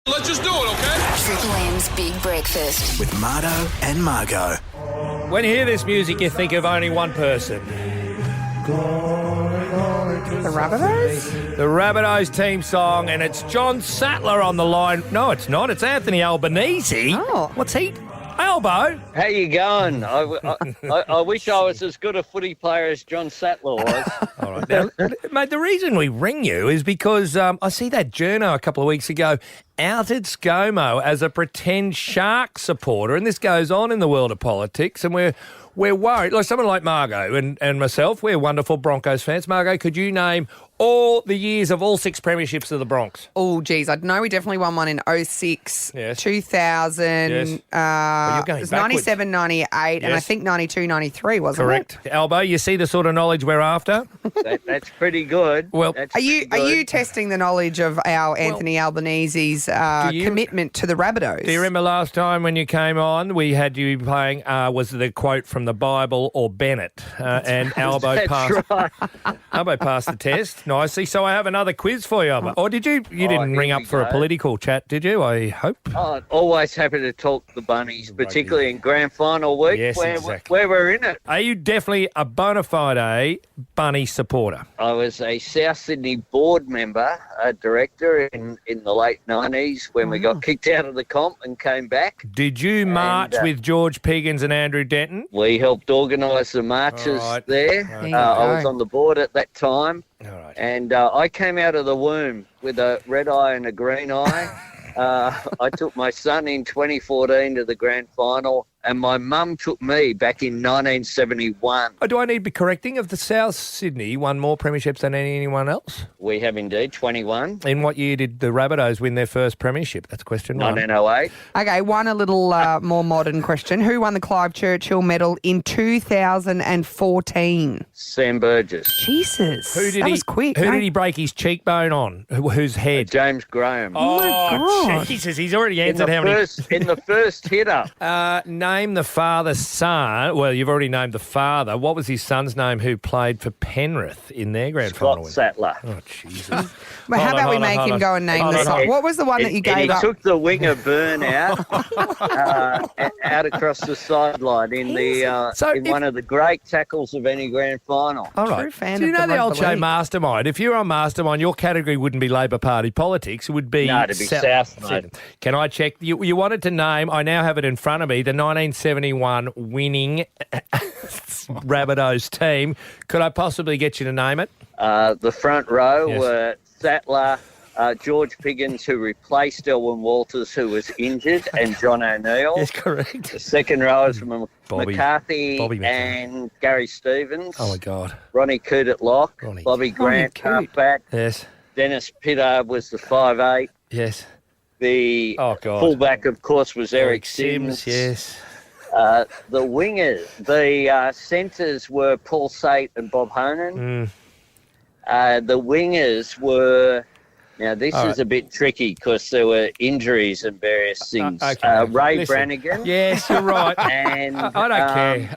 Let's just do it, okay? Triple M's Big Breakfast. With Mardo and Margo. When you hear this music, you think of only one person. The Rabbitohs? The Rabbitohs team song, and it's John Sattler on the line. No, it's not. It's Anthony Albanese. Oh. What's he? Albo? How you going? I wish I was as good a footy player as John Sattler was. All right. Now, mate, the reason we ring you is because I see that journo a couple of weeks ago outed ScoMo as a pretend Shark supporter, and this goes on in the world of politics, and we're worried. Like someone like Margo and myself, we're wonderful Broncos fans. Margo, could you name all the years of all 6 premierships of the Bronx? Oh, geez. I know we definitely won one in 06, Yes. 2000, Yes. it you're going was backwards. 97, 98, and I Yes. think 92, 93, wasn't Correct. Albo, you see the sort of knowledge we're after? That's pretty good. Well, That's Are you pretty good. testing the knowledge of our Anthony Albanese's commitment to the Rabbitohs? Do you remember last time when you came on, we had you playing, was the quote from the Bible or Bennett? And Albo That's passed. right. Albo passed the test nicely. So I have another quiz for you, Albo. Or did you? You didn't here ring up we for a go. political chat, did you? I hope. Oh, always happy to talk the bunnies, particularly in grand final week Yes, where exactly. we're in it. Are you definitely a bona fide bunny supporter? I was a South Sydney board member, a director in the late 90s when we got kicked out of the comp and came back. Did you march And, with George Piggins and Andrew Denton? We helped organise the marches All right. there. There you I was go. on the board at that time. All right. And I came out of the womb with a red eye and a green eye. I took my son in 2014 to the grand final, and my mum took me back in 1971. Oh, do I need to be correcting? Of the South Sydney won more premierships than anyone else? We have indeed 21. In what year did the Rabbitohs win their first premiership? That's question one. 1908. Okay, one a little more modern question. Who won the Clive Churchill Medal in 2014? Sam Burgess. Jesus, that was quick. Who eh? did he break his cheekbone on? Whose head? James Graham. Oh, my God. Jesus, he's already in answered the how many. in the first hitter. Name the father's son. Well, you've already named the father. What was his son's name who played for Penrith in their grand final Scott win? Sattler. Oh, Jesus. But how about we make him go and name the song? What was the one that you And gave he up? took the winger burn out across the sideline in So in one of the great tackles of any grand final. All True right. fan Do you of know the the old rugby show league. Mastermind? If you're on Mastermind, your category wouldn't be Labor Party politics. It would be... No, it'd be South, mate. Can I check? You wanted to name, I now have it in front of me, the 1971 winning Rabbitohs team. Could I possibly get you to name it? The front row Yes. were Sattler, George Piggins, who replaced Elwyn Walters, who was injured, and John O'Neill. Yes, correct. The second row is from Bobby McCarthy McCarthy. and Gary Stevens. Oh, my God. Ronnie Coote at lock. Ronnie. Bobby Grant, Coote. halfback. Yes. Dennis Pittard was the 5'8". Yes. The Oh, God. fullback, of course, was Eric Sims. Yes. The wingers, the centres were Paul Sate and Bob Honan. The wingers were... Now, this All is right. a bit tricky because there were injuries and various things. Okay. Ray Listen. Brannigan. Yes, you're right. And I don't care.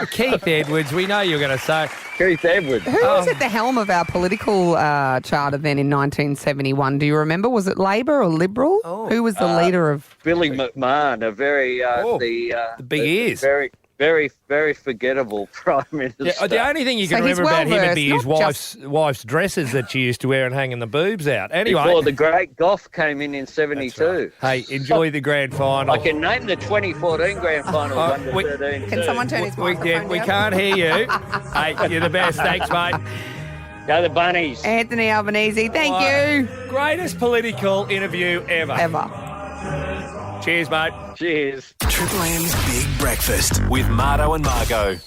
on Keith Edwards, we know you're going to say... Keith Edwards. Who was at the helm of our political charter then in 1971? Do you remember? Was it Labor or Liberal? Who was the leader of... Billy McMahon, a very... the big ears. Very, very, very forgettable Prime Minister. Yeah, the only thing you can So he's remember about him would be his well-versed, wife's dresses that she used to wear and hanging the boobs out. Anyway, Before the great Goff came in that's 72. right. Hey, enjoy the grand final. I can name the 2014 grand final, 1 to we- 13. Can too. someone turn his we, microphone we down? can't hear you. Hey, you're the best. Thanks, mate. Go the Bunnies. Anthony Albanese, thank you. Greatest political interview ever. Ever. Cheers, mate. Cheers. Triple M's Big Breakfast with Mardo and Margo.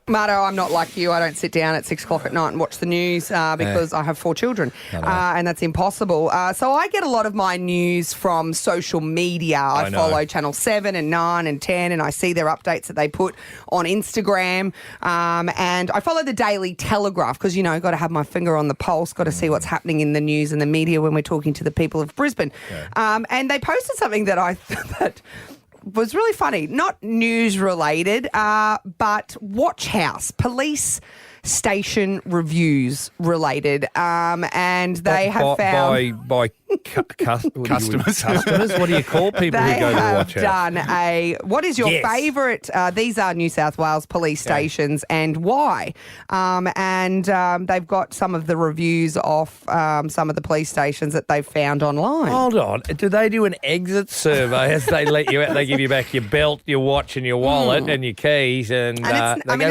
Mardo, I'm not like you. I don't sit down at 6 o'clock at night and watch the news because I have 4 children and that's impossible. So I get a lot of my news from social media. I know. follow Channel 7 and 9 and 10 and I see their updates that they put on Instagram. And I follow the Daily Telegraph because, you know, got to have my finger on the pulse, got to see what's happening in the news and the media when we're talking to the people of Brisbane. And they posted something that I that was really funny. Not news related, but Watch House, police station reviews related. And they have found... By Customers. What do you call people who go to the watch house? They have done what is your Yes. favourite? These are New South Wales police stations and why? They've got some of the reviews off some of the police stations that they've found online. Hold on. Do they do an exit survey as they let you out? They give you back your belt, your watch and your wallet and your keys and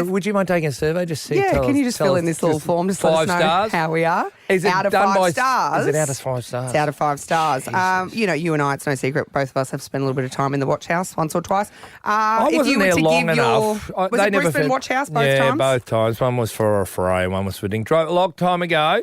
would you mind taking a survey? Just see. Yeah, can you just fill in this little form? Just let us know stars? how we are. Is it out of done 5 stars? Is it out of 5 stars? It's out of 5 stars. You and I, it's no secret, both of us have spent a little bit of time in the watch house once or twice. I wasn't there long enough. Was it Brisbane watch house both times? Yeah, both times. One was for a fray, one was for drink. A long time ago.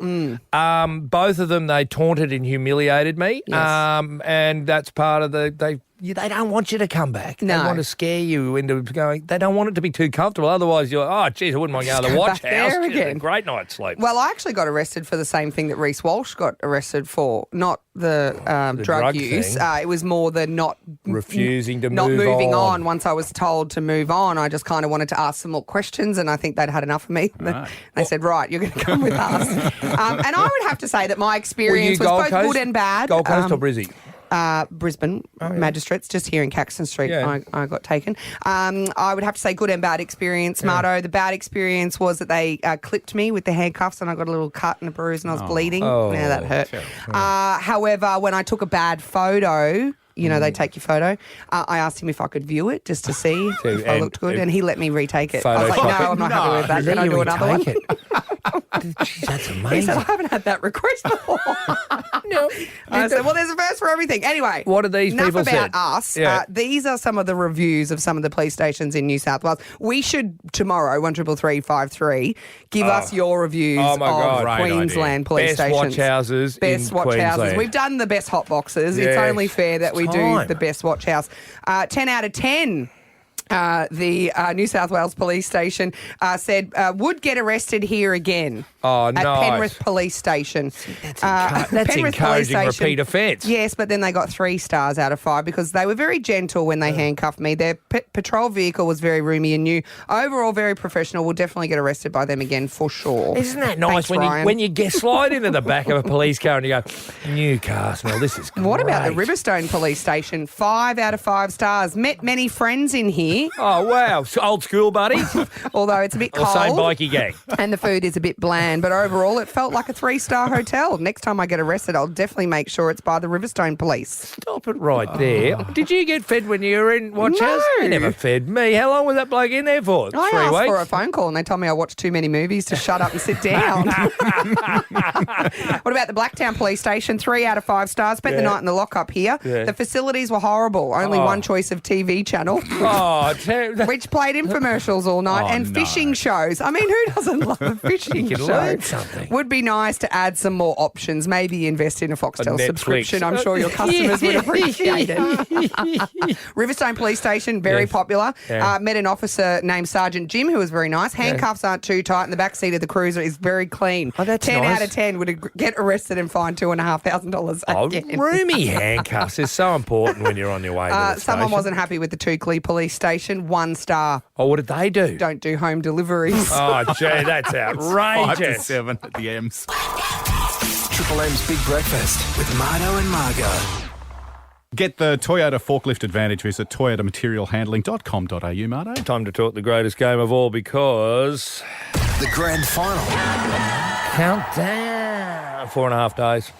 Both of them, they taunted and humiliated me. Yes. And that's part of they don't want you to come back. No. They want to scare you into going. They don't want it to be too comfortable. Otherwise, you're, I wouldn't mind going to the watch house. Again. Great night's sleep. Well, I actually got arrested for the same thing that Reece Walsh got arrested for. Not the drug use. thing. It was more the refusing to not move moving on. on. Once I was told to move on, I just kind of wanted to ask some more questions, and I think they'd had enough of me. Right. They said, right, you're going to come with us. And I would have to say that my experience was Gold both Coast? good and bad. Gold Coast or Brizzy? Brisbane magistrates, just here in Caxton Street, Yeah. I got taken. I would have to say good and bad experience, Marto. The bad experience was that they clipped me with the handcuffs and I got a little cut and a bruise and I was bleeding. Oh, Yeah, that hurt. terrible. However, when I took a bad photo, they take your photo. I asked him if I could view it just to see if I looked good, and he let me retake it. I was like, no, I'm not happy with that. Can I do another one? Jeez, that's He amazing. said, I haven't had that request before. No. I said, well, there's a first for everything. Anyway, What are these enough people about said? us. Yeah. These are some of the reviews of some of the police stations in New South Wales. We should tomorrow, 133353, give us your reviews Oh, my God. of Great Queensland police Best stations. watch houses Best in watch houses. Queensland. We've done the best hot boxes. It's Yes. only fair that we do Time. the best watch house. 10 out of 10. The New South Wales police station said would get arrested here again. Oh, at nice. Penrith Police Station. That's Penrith Police encouraging Station- repeat offence. Yes, but then they got 3 stars out of 5 because they were very gentle when they handcuffed me. Their patrol vehicle was very roomy and new. Overall, very professional. We'll definitely get arrested by them again for sure. Isn't that nice Thanks, Ryan. when you get slide into the back of a police car and you go, Newcastle, this is great. What about the Riverstone Police Station? 5 out of 5 stars. Met many friends in here, Oh, wow. So old school buddies? although it's a bit Or cold. same bikie gang? And the food is a bit bland, but overall it felt like a 3-star hotel. Next time I get arrested, I'll definitely make sure it's by the Riverstone Police. Stop it right there. Did you get fed when you were in watch house? No. You never fed me. How long was that bloke in there for? I 3 asked weeks? for a phone call and they told me I watched too many movies to shut up and sit down. What about the Blacktown Police Station? 3 out of 5 stars. Spent the Yeah. night in the lockup here. Yeah. The facilities were horrible. Only one choice of TV channel. Oh, Which played infomercials all night and fishing shows. I mean, who doesn't love a fishing You can show? learn something. Would be nice to add some more options. Maybe invest in a Foxtel Netflix. subscription. I'm sure your customers would appreciate it. Riverstone Police Station, very Yes. popular. Yeah. Met an officer named Sergeant Jim who was very nice. Handcuffs aren't too tight and the back seat of the cruiser is very clean. Oh, that's 10 nice. out of 10 would get arrested and fined $2,500 Oh, again. roomy handcuffs is so important when you're on your way to the Someone station. wasn't happy with the Toukley Police Station. 1 star. Oh, what did they do? Don't do home deliveries. Oh, gee, that's 5 to outrageous. 7 at the M's. Triple M's Big Breakfast with Mardo and Margo. Get the Toyota forklift advantage. Visit toyotamaterialhandling.com.au, Mardo. Time to talk the greatest game of all because The grand final. countdown 4.5 days.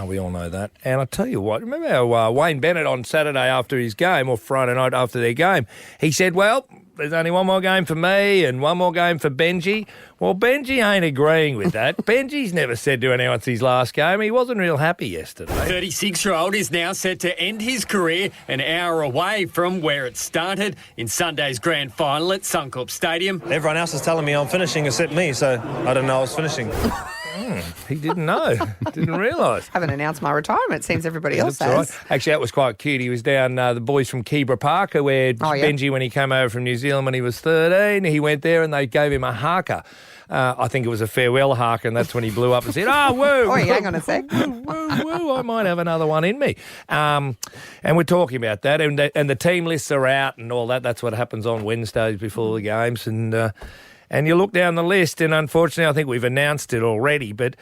We all know that. And I tell you what, remember how Wayne Bennett on Saturday after his game, or Friday night after their game, he said, well, there's only one more game for me and one more game for Benji. Well, Benji ain't agreeing with that. Benji's never said to anyone it's his last game. He wasn't real happy yesterday. 36-year-old is now set to end his career an hour away from where it started in Sunday's grand final at Suncorp Stadium. Everyone else is telling me I'm finishing except me, so I didn't know I was finishing. He didn't know. Didn't realise. Haven't announced my retirement. Seems everybody else That's all has. right. Actually, that was quite cute. He was down the boys from Kebra Park, where Oh, yeah. Benji, when he came over from New Zealand when he was 13, he went there and they gave him a haka. I think it was a farewell haka, and that's when he blew up and said, "Oh, woo! Oh, hang on a sec. woo, woo! I might have another one in me." And we're talking about that, and the team lists are out and all that. That's what happens on Wednesdays before the games, and you look down the list, and unfortunately, I think we've announced it already, but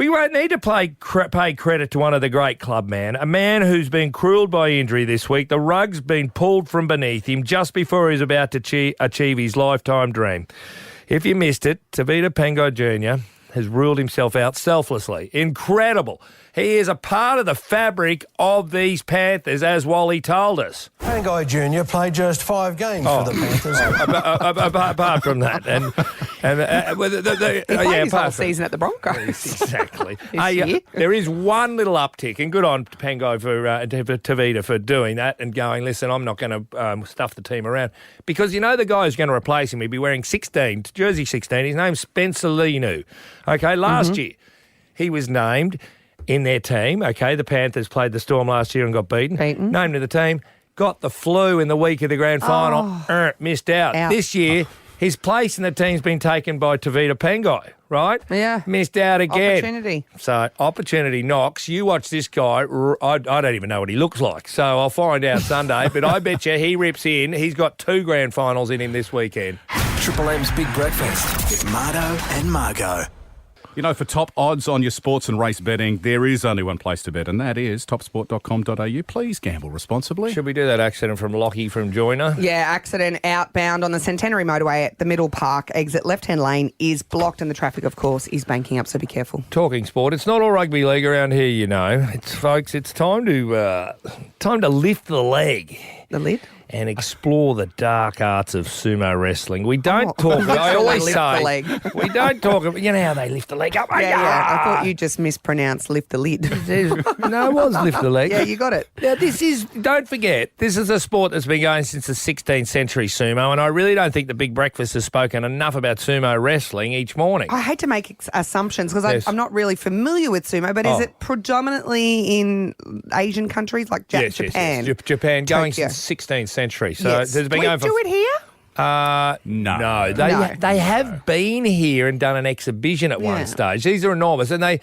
We won't need to pay credit to one of the great club man, a man who's been cruelled by injury this week. The rug's been pulled from beneath him just before he's about to achieve his lifetime dream. If you missed it, Tevita Pangai Jr. has ruled himself out selflessly. Incredible. He is a part of the fabric of these Panthers, as Wally told us. Pangai Jr. played just 5 games for the Panthers. Apart from that. He played his whole season at the Broncos. Exactly. Year. There is one little uptick, and good on Pangai for Tevita for doing that and going, listen, I'm not going to stuff the team around. Because, you know, the guy who's going to replace him, he'd be wearing 16, jersey 16. His name's Spencer Linu. Okay, last year he was named in their team. Okay, the Panthers played the Storm last year and got beaten. Named to the team, got the flu in the week of the grand final, missed out. This year, his place in the team's been taken by Tevita Pangai, right? Yeah. Missed out again. Opportunity. So, opportunity knocks. You watch this guy. I don't even know what he looks like, so I'll find out Sunday. But I bet you he rips in. He's got 2 grand finals in him this weekend. Triple M's Big Breakfast with Mardo and Margo. You know, for top odds on your sports and race betting, there is only one place to bet, and that is topsport.com.au. Please gamble responsibly. Should we do that accident from Lockie from Joiner? Yeah, accident outbound on the Centenary motorway at the Middle Park exit. Left-hand lane is blocked and the traffic, of course, is banking up, so be careful. Talking sport, it's not all rugby league around here, you know. Folks, it's time to lift the leg. The lid? And explore the dark arts of sumo wrestling. We don't talk. I always say we don't talk. You know how they lift the leg up. Yeah. I thought you just mispronounced lift the lid. No, it was lift the leg. Yeah, you got it. Now don't forget, this is a sport that's been going since the 16th century, sumo, and I really don't think the Big Breakfast has spoken enough about sumo wrestling each morning. I hate to make assumptions because I'm not really familiar with sumo, but is it predominantly in Asian countries like Japan? Yes. Japan, going Tokyo. since 16th century. So Yes. there's been Do we going for do it here? No. They have been here and done an exhibition at one stage. These are enormous, and they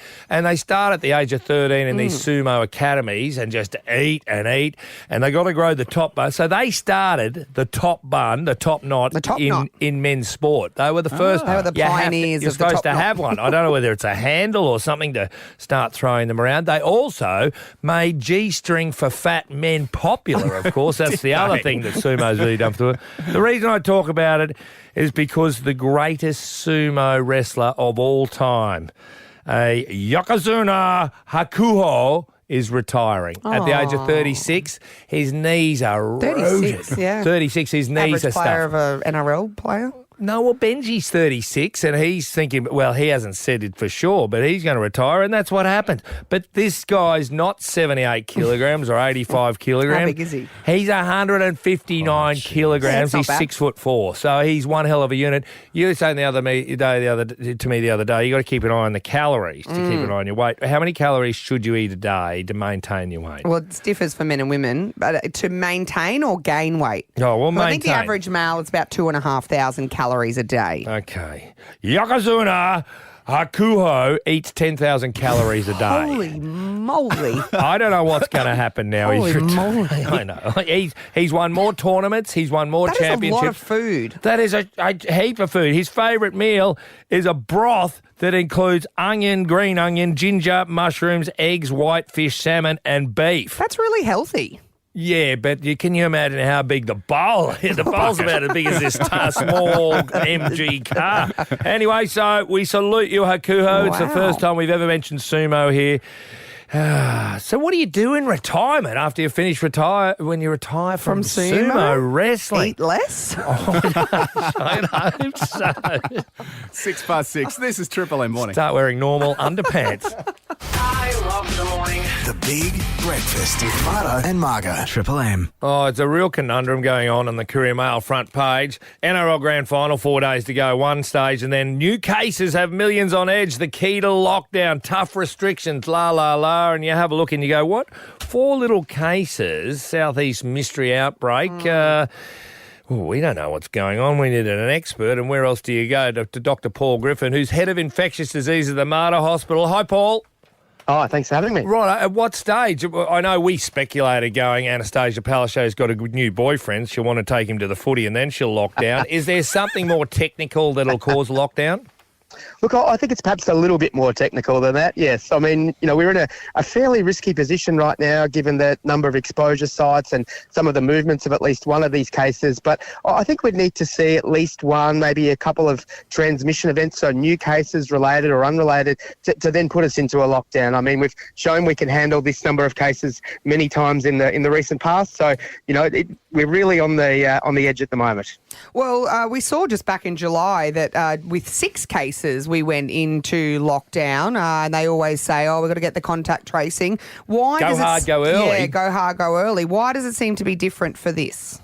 start at the age of 13 in these sumo academies and just eat, and they got to grow the top bun. So they started the top bun, the top knot in men's sport. They were the first. They were the pioneers You're of the supposed top to have one. I don't know whether it's a handle or something to start throwing them around. They also made G-string for fat men popular. Of course, that's the other thing that sumo's really done to it. The reason I talk about it is because the greatest sumo wrestler of all time, a Yokozuna Hakuho, is retiring at the age of 36. His knees are 36, rooted. yeah. 36, his knees are Average player stuffed. of an NRL player? No, well, Benji's 36, and he's thinking, well, he hasn't said it for sure, but he's going to retire, and that's what happened. But this guy's not 78 kilograms or 85 kilograms. How big is he? He's 159 kilograms. That's He's not bad. 6'4", so he's one hell of a unit. You were saying to me the other day, you got to keep an eye on the calories to keep an eye on your weight. How many calories should you eat a day to maintain your weight? Well, it differs for men and women, but to maintain or gain weight? Oh, well, maintain. I think the average male is about 2,500 calories a day. Okay. Yokozuna Hakuho eats 10,000 calories a day. Holy moly. I don't know what's going to happen now. Holy He's moly. I know. He's won more tournaments. He's won more That is championships. a lot of food. That is a heap of food. His favourite meal is a broth that includes onion, green onion, ginger, mushrooms, eggs, whitefish, salmon, and beef. That's really healthy. Yeah, but can you imagine how big the bowl is? The bowl's about as big as this small MG car. Anyway, so we salute you, Hakuho. It's the first time we've ever mentioned sumo here. So what do you do in retirement after you finish when you retire from sumo wrestling? Eat less? I hope so. 6:06. This is Triple M Morning. Start wearing normal underpants. I love the morning. The Big Breakfast with Mardo and Margo. Triple M. Oh, it's a real conundrum going on the Courier Mail front page. NRL Grand Final, 4 days to go, one stage, and then new cases have millions on edge. The key to lockdown, tough restrictions, la, la, la. And you have a look and you go, what? 4 little cases, Southeast mystery outbreak. We don't know what's going on. We needed an expert. And where else do you go? To Dr. Paul Griffin, who's head of infectious diseases at the Mater Hospital. Hi, Paul. Oh, thanks for having me. Right, at what stage? I know we speculated going, Anastasia Palaszczuk's got a new boyfriend. She'll want to take him to the footy and then she'll lock down. Is there something more technical that'll cause lockdown? Look, I think it's perhaps a little bit more technical than that, yes. I mean, we're in a fairly risky position right now given the number of exposure sites and some of the movements of at least one of these cases. But I think we'd need to see at least one, maybe a couple of transmission events, so new cases related or unrelated, to then put us into a lockdown. I mean, we've shown we can handle this number of cases many times in the recent past. So, we're really on the edge at the moment. Well, we saw just back in July that with 6 cases, we went into lockdown, and they always say, we've got to get the contact tracing. Why go hard, go early. Yeah, go hard, go early. Why does it seem to be different for this?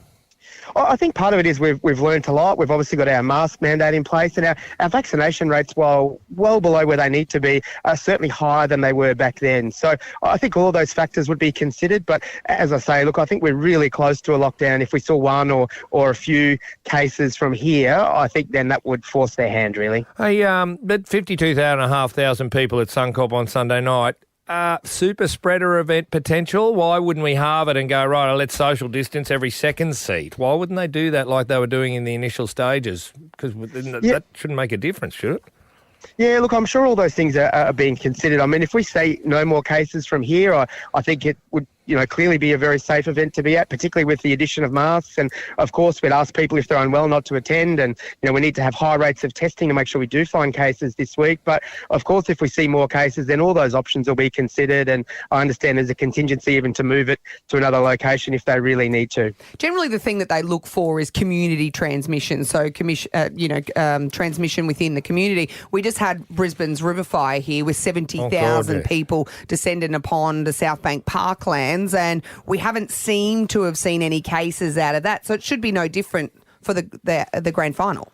I think part of it is we've learned a lot. We've obviously got our mask mandate in place, and our vaccination rates, while well below where they need to be, are certainly higher than they were back then. So I think all of those factors would be considered. But as I say, look, I think we're really close to a lockdown. If we saw one or a few cases from here, I think then that would force their hand, really. Hey, but 52,500 people at Suncorp on Sunday night. Super spreader event potential. Why wouldn't we halve it and go, right, let's social distance every second seat? Why wouldn't they do that like they were doing in the initial stages? Because that shouldn't make a difference, should it? Yeah, look, I'm sure all those things are being considered. I mean, if we say no more cases from here, I think it would clearly be a very safe event to be at, particularly with the addition of masks. And of course, we'd ask people if they're unwell not to attend. And, we need to have high rates of testing to make sure we do find cases this week. But of course, if we see more cases, then all those options will be considered. And I understand there's a contingency even to move it to another location if they really need to. Generally, the thing that they look for is community transmission. So, transmission within the community. We just had Brisbane's river fire here with 70,000 people descending upon the South Bank parkland. And we haven't seemed to have seen any cases out of that. So it should be no different for the grand final.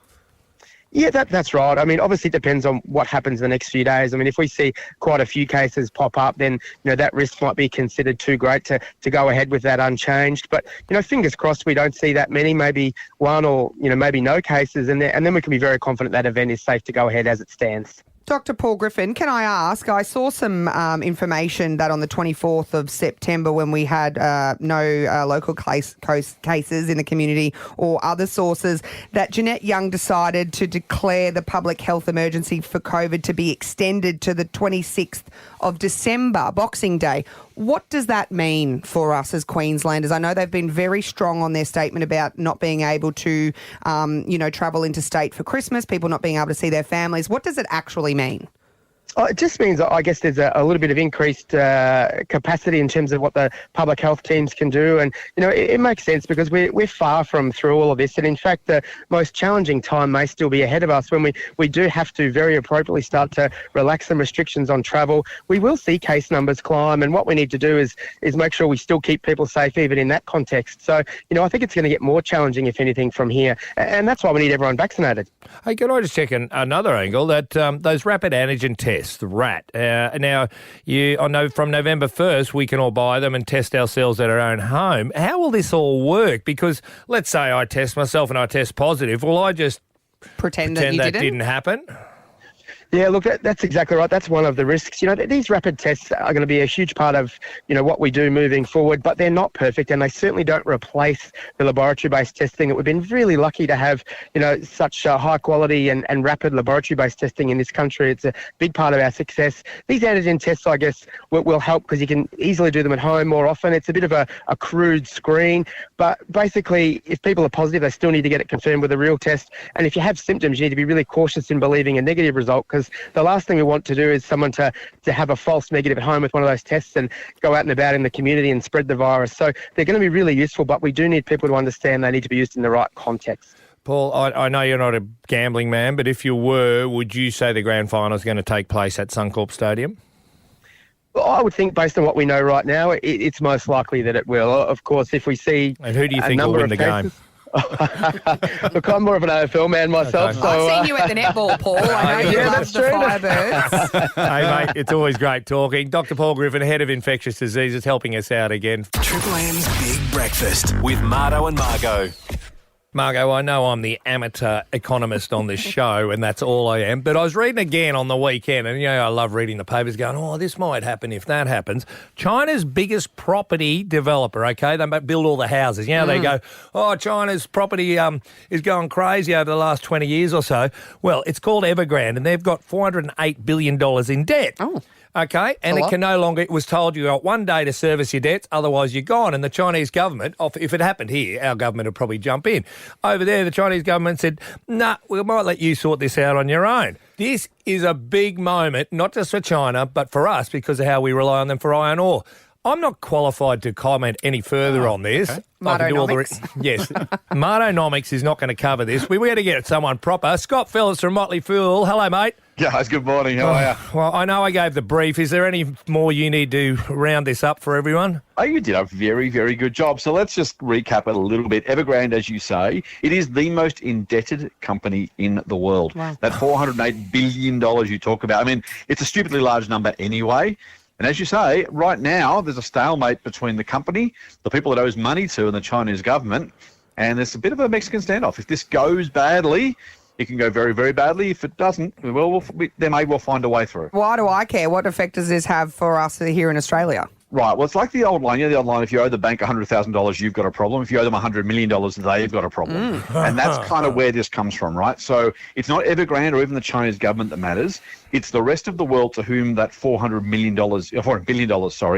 Yeah, that's right. I mean, obviously it depends on what happens the next few days. I mean, if we see quite a few cases pop up, then, that risk might be considered too great to go ahead with that unchanged. But, fingers crossed we don't see that many, maybe one or, maybe no cases. And then we can be very confident that event is safe to go ahead as it stands. Dr. Paul Griffin, can I ask, I saw some information that on the 24th of September when we had no local cases in the community or other sources, that Jeanette Young decided to declare the public health emergency for COVID to be extended to the 26th of December, Boxing Day. What does that mean for us as Queenslanders? I know they've been very strong on their statement about not being able to, travel interstate for Christmas, people not being able to see their families. What does it actually mean? It just means, I guess, there's a little bit of increased capacity in terms of what the public health teams can do. And, it makes sense because we're far from through all of this. And, in fact, the most challenging time may still be ahead of us when we do have to very appropriately start to relax some restrictions on travel. We will see case numbers climb. And what we need to do is make sure we still keep people safe even in that context. So, I think it's going to get more challenging, if anything, from here. And that's why we need everyone vaccinated. Hey, can I just check another angle that those rapid antigen tests, the RAT. Now, I know from November 1st, we can all buy them and test ourselves at our own home. How will this all work? Because let's say I test myself and I test positive. Will I just pretend that didn't happen? Yeah, look, that's exactly right. That's one of the risks. These rapid tests are going to be a huge part of, what we do moving forward, but they're not perfect and they certainly don't replace the laboratory-based testing. We've been really lucky to have, such high quality and rapid laboratory-based testing in this country. It's a big part of our success. These antigen tests, I guess, will help because you can easily do them at home more often. It's a bit of a crude screen, but basically, if people are positive, they still need to get it confirmed with a real test. And if you have symptoms, you need to be really cautious in believing a negative result because the last thing we want to do is someone to have a false negative at home with one of those tests and go out and about in the community and spread the virus. So they're going to be really useful, but we do need people to understand they need to be used in the right context. Paul, I know you're not a gambling man, but if you were, would you say the grand final is going to take place at Suncorp Stadium? Well, I would think based on what we know right now, it's most likely that it will. Of course, if we see and who do you think will win the game? Look, I'm more of an AFL man myself. Okay. So, I've seen you at the netball, Paul. I know you love the Firebirds. Hey, mate, it's always great talking. Dr. Paul Griffin, Head of Infectious Diseases, helping us out again. Triple M's Big Breakfast with Marto and Margot. Margot, I know I'm the amateur economist on this show, and that's all I am, but I was reading again on the weekend, and, I love reading the papers going, this might happen if that happens. China's biggest property developer, okay, they build all the houses. They go, China's property is going crazy over the last 20 years or so. Well, it's called Evergrande, and they've got $408 billion in debt. Oh. Okay, and it can no longer, it was told you got 1 day to service your debts, otherwise you're gone. And the Chinese government, if it happened here, our government would probably jump in. Over there, the Chinese government said, nah, we might let you sort this out on your own. This is a big moment, not just for China, but for us because of how we rely on them for iron ore. I'm not qualified to comment any further on this. Okay. Yes, Martonomics is not going to cover this. We got to get someone proper. Scott Phillips from Motley Fool. Hello, mate. Guys, good morning. How are you? Well, I know I gave the brief. Is there any more you need to round this up for everyone? Oh, you did a very, very good job. So let's just recap it a little bit. Evergrande, as you say, it is the most indebted company in the world. Wow. That $408 billion you talk about. I mean, it's a stupidly large number anyway. And as you say, right now, there's a stalemate between the company, the people it owes money to, and the Chinese government. And there's a bit of a Mexican standoff. If this goes badly, it can go very, very badly. If it doesn't, we'll find a way through. Why do I care? What effect does this have for us here in Australia? Right. Well, it's like the old line. The old line, if you owe the bank $100,000, you've got a problem. If you owe them $100 million, they've got a problem. And that's kind of where this comes from, right? So it's not Evergrande or even the Chinese government that matters. It's the rest of the world to whom that $400 billion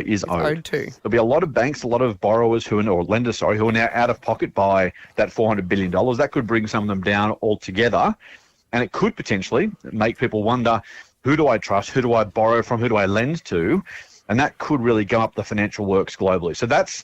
is owed to. There'll be a lot of banks, a lot of borrowers who are now out of pocket by that $400 billion. That could bring some of them down altogether. And it could potentially make people wonder, who do I trust? Who do I borrow from? Who do I lend to? And that could really go up the financial works globally. So that's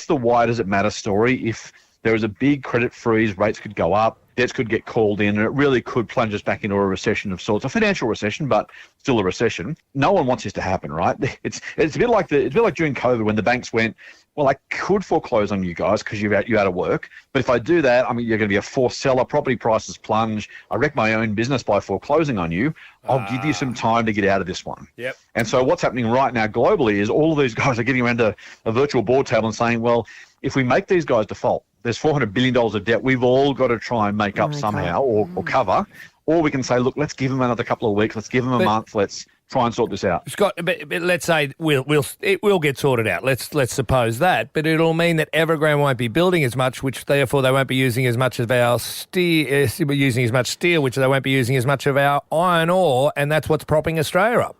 the why does it matter story. If there is a big credit freeze, rates could go up, debts could get called in, and it really could plunge us back into a recession of sorts, a financial recession, but still a recession. No one wants this to happen, right? It's a bit like during COVID when the banks went, well, I could foreclose on you guys because you're out of work. But if I do that, you're going to be a forced seller. Property prices plunge. I wreck my own business by foreclosing on you. I'll give you some time to get out of this one. Yep. And so what's happening right now globally is all of these guys are getting around a virtual board table and saying, well, if we make these guys default, there's $400 billion of debt we've all got to try and make up somehow or cover. Or we can say, look, let's give them another couple of weeks. Let's give them a month. Let's try and sort this out. Scott, but let's say it will get sorted out. Let's suppose that, but it'll mean that Evergrande won't be building as much, which therefore they won't be using as much of our steel, which they won't be using as much of our iron ore, and that's what's propping Australia up.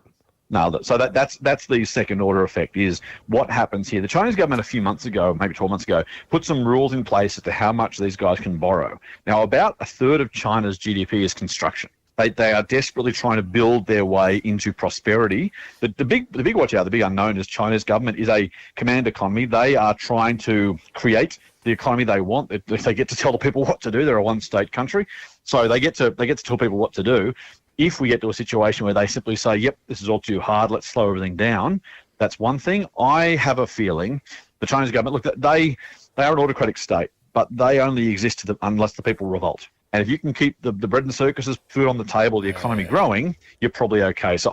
No, so that's the second order effect is what happens here. The Chinese government a few months ago, maybe 12 months ago, put some rules in place as to how much these guys can borrow. Now, about a third of China's GDP is construction. They are desperately trying to build their way into prosperity. The big watch out, the big unknown is China's government is a command economy. They are trying to create the economy they want. If they get to tell the people what to do, they're a one-state country, so they get to tell people what to do. If we get to a situation where they simply say, yep, this is all too hard, let's slow everything down, that's one thing. I have a feeling the Chinese government, look, they are an autocratic state, but they only exist unless the people revolt. And if you can keep the bread and circuses, food on the table, the economy growing, you're probably okay. So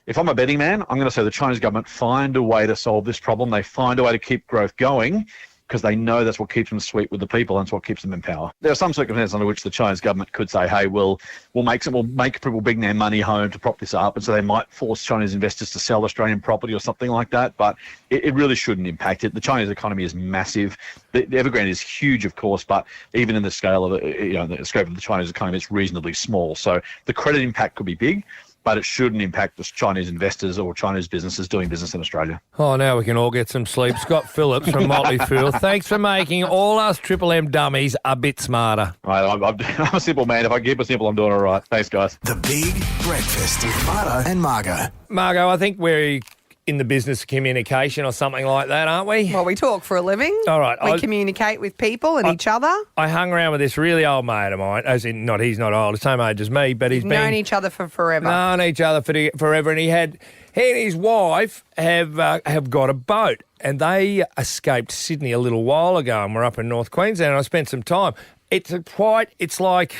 if I'm a betting man, I'm going to say the Chinese government find a way to solve this problem. They find a way to keep growth going because they know that's what keeps them sweet with the people and that's what keeps them in power. There are some circumstances under which the Chinese government could say, hey, we'll make people bring their money home to prop this up, and so they might force Chinese investors to sell Australian property or something like that, but it really shouldn't impact it. The Chinese economy is massive. The Evergrande is huge, of course, but even in the scale of the scope of the Chinese economy, it's reasonably small. So the credit impact could be big, but it shouldn't impact the Chinese investors or Chinese businesses doing business in Australia. Oh, now we can all get some sleep. Scott Phillips from Motley Fool. Thanks for making all us Triple M dummies a bit smarter. Right, I'm a simple man. If I keep it simple, I'm doing all right. Thanks, guys. The Big Breakfast with Marto and Margo. Margo, I think we're in the business of communication or something like that, aren't we? Well, we talk for a living. All right. We communicate with people and each other. I hung around with this really old mate of mine, as in, he's not old, the same age as me, but he's known each other for forever. Known each other for forever, and he and his wife have got a boat, and they escaped Sydney a little while ago, and we're up in North Queensland, and I spent some time. It's like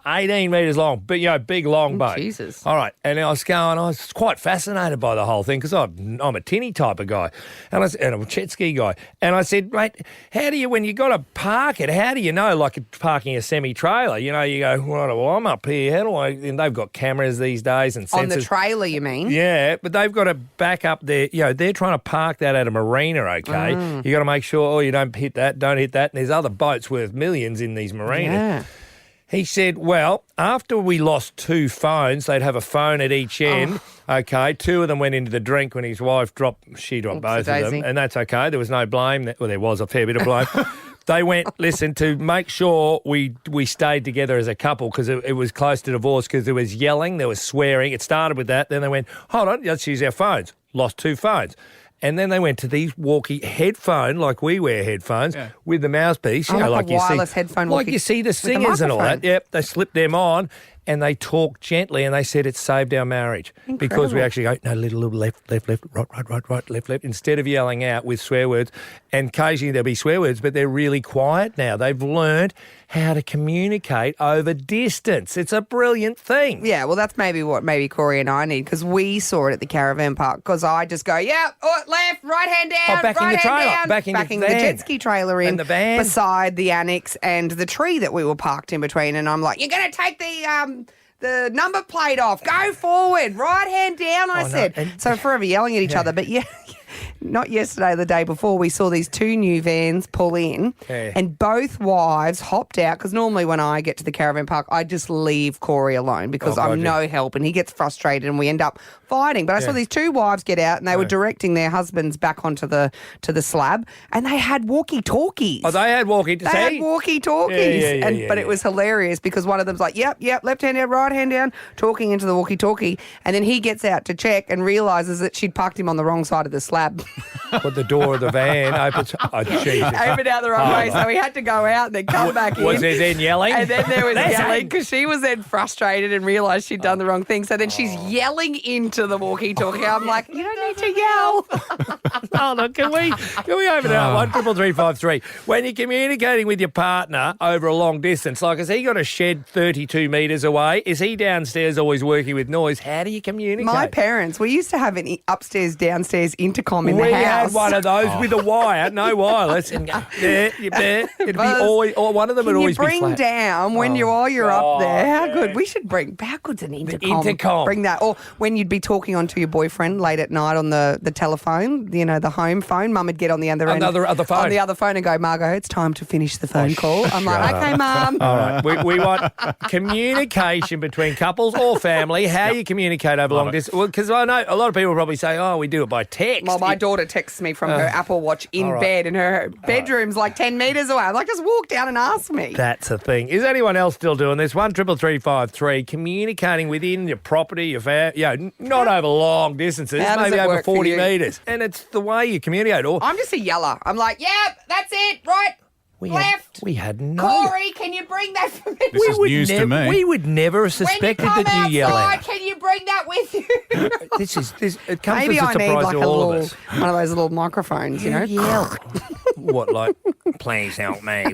18 metres long, but big long boat. Jesus. All right, and I was quite fascinated by the whole thing because I'm a tinny type of guy, and I'm a jet ski guy, and I said, mate, how do you, when you got to park it, how do you know, like parking a semi-trailer? You go, well, I'm up here, how do I, and they've got cameras these days and sensors. On the trailer, you mean? Yeah, but they've got to back up their, they're trying to park that at a marina, okay? You got to make sure, you don't hit that, and there's other boats worth millions in these marinas. Yeah. He said, well, after we lost 2 phones, they'd have a phone at each end, okay? 2 of them went into the drink when his wife dropped both of them, and that's okay. There was no blame. Well, there was a fair bit of blame. They went, listen, to make sure we stayed together as a couple because it was close to divorce because there was yelling, there was swearing. It started with that. Then they went, hold on, let's use our phones. Lost 2 phones. And then they went to these walkie headphone, like we wear headphones, with the mouthpiece. Like a wireless headphone. Like you see the singers and all that. Yep, they slipped them on and they talked gently and they said it saved our marriage. Incredible. Because we actually go, no, little left, right, left, instead of yelling out with swear words. And occasionally there'll be swear words, but they're really quiet now. They've learned how to communicate over distance. It's a brilliant thing. Yeah, well, that's maybe what Corey and I need because we saw it at the caravan park because I just go, left, right hand down, backing the trailer, down, backing the van. jet ski trailer in And the van. beside the annex and the tree that we were parked in between. And I'm like, you're going to take the number plate off. Go forward, right hand down, I said. No. So forever yelling at each other. But not yesterday, the day before, we saw these 2 new vans pull in and both wives hopped out because normally when I get to the caravan park, I just leave Corey alone because I'm no help and he gets frustrated and we end up fighting. But I saw these 2 wives get out and they were directing their husbands back onto the slab and they had walkie-talkies. Oh, they had walkie-talkies? They had walkie-talkies. But it was hilarious because one of them's like, yep, left hand down, right hand down, talking into the walkie-talkie. And then he gets out to check and realises that she'd parked him on the wrong side of the slab. But the door of the van opens. Oh, Jesus. Opened out the wrong way, so we had to go out and then come back in. Was there then yelling? And then there was yelling because she was then frustrated and realised she'd done the wrong thing. So then she's yelling into the walkie-talkie. I'm like, you don't need to yell. Hold on, can we open it up? 13353. When you're communicating with your partner over a long distance, like has he got a shed 32 metres away? Is he downstairs always working with noise? How do you communicate? My parents, we used to have an upstairs, downstairs intercom in the house. We had one of those with a wire, no wireless. And it'd be always, or one of them would always be flat. Can you bring down while you're up there? How good? We should how good's an intercom? Bring that. Or when you'd be talking onto your boyfriend late at night on the telephone, the home phone, Mum would get on the other end. Other phone. On the other phone and go, Margot, it's time to finish the phone call. I'm like, okay, Mum. All right. We want communication between couples or family, how you communicate over long distance. Because I know a lot of people probably say, we do it by text. Well, my daughter texts me from her Apple Watch in bed and her bedroom's like 10 metres away. I'm like, just walk down and ask me. That's a thing. Is anyone else still doing this? 13353, communicating within your property, your family, not over long distances, maybe over 40 metres. And it's the way you communicate. I'm just a yeller. I'm like, that's it, right? Left. We had no. Corey, can you bring that for me? This is news to me. We would never have suspected that you yell out. Can you bring that with you? It comes Maybe as a I need surprise like to all of us. one of those little microphones, Yell. What, like, please help me?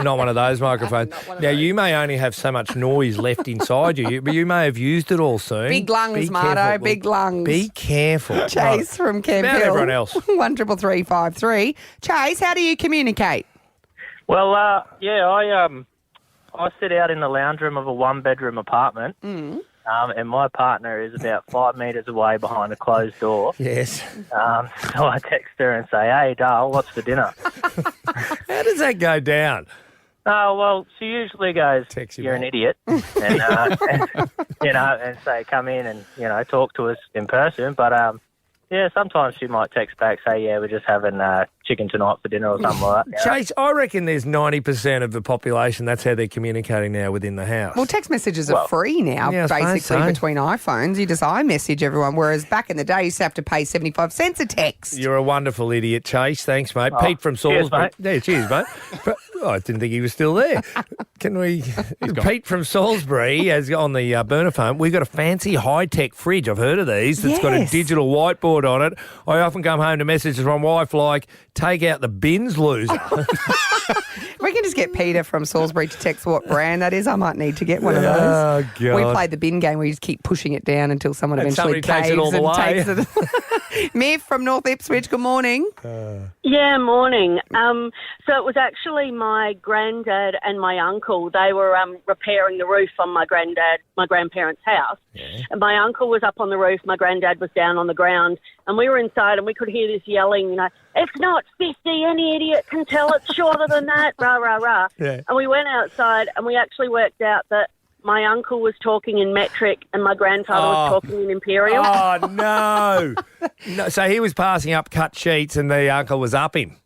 Not one of those microphones. Now, you may only have so much noise left inside you, but you may have used it all soon. Big lungs, Marto, big lungs. Be careful. Chase from Camp Hill. About everyone else. 13353. Chase, how do you communicate? Well, I sit out in the lounge room of a 1-bedroom apartment, and my partner is about 5 metres away behind a closed door. Yes. So I text her and say, "Hey, Dale, what's for dinner?" How does that go down? Well, she usually goes, "You're an idiot," and say, "Come in and talk to us in person." But sometimes she might text back, say, we're just having chicken tonight for dinner or something like that. Chase, I reckon there's 90% of the population, that's how they're communicating now within the house. Well, text messages are free now, basically, between iPhones. You just iMessage everyone, whereas back in the day, you used to have to pay 75 cents a text. You're a wonderful idiot, Chase. Thanks, mate. Pete from Salisbury. Cheers, mate. Yeah, cheers, mate. But Oh, I didn't think he was still there. Can we... Pete from Salisbury has on the burner phone. We've got a fancy high-tech fridge. I've heard of these. That's got a digital whiteboard on it. I often come home to messages from my wife like, take out the bins, loser. We can just get Peter from Salisbury to text what brand that is. I might need to get one of those. Oh, God. We played the bin game where you just keep pushing it down until someone eventually takes it all the way. takes it. Miff from North Ipswich, good morning. Yeah, morning. So it was actually my granddad and my uncle. They were repairing the roof on my grandparents' house. Yeah. And my uncle was up on the roof, my granddad was down on the ground, and we were inside and we could hear this yelling, it's not 50, any idiot can tell it's shorter than that, rah, rah, rah. Yeah. And we went outside and we actually worked out that my uncle was talking in metric and my grandfather was talking in imperial. Oh, no. So he was passing up cut sheets and the uncle was up him.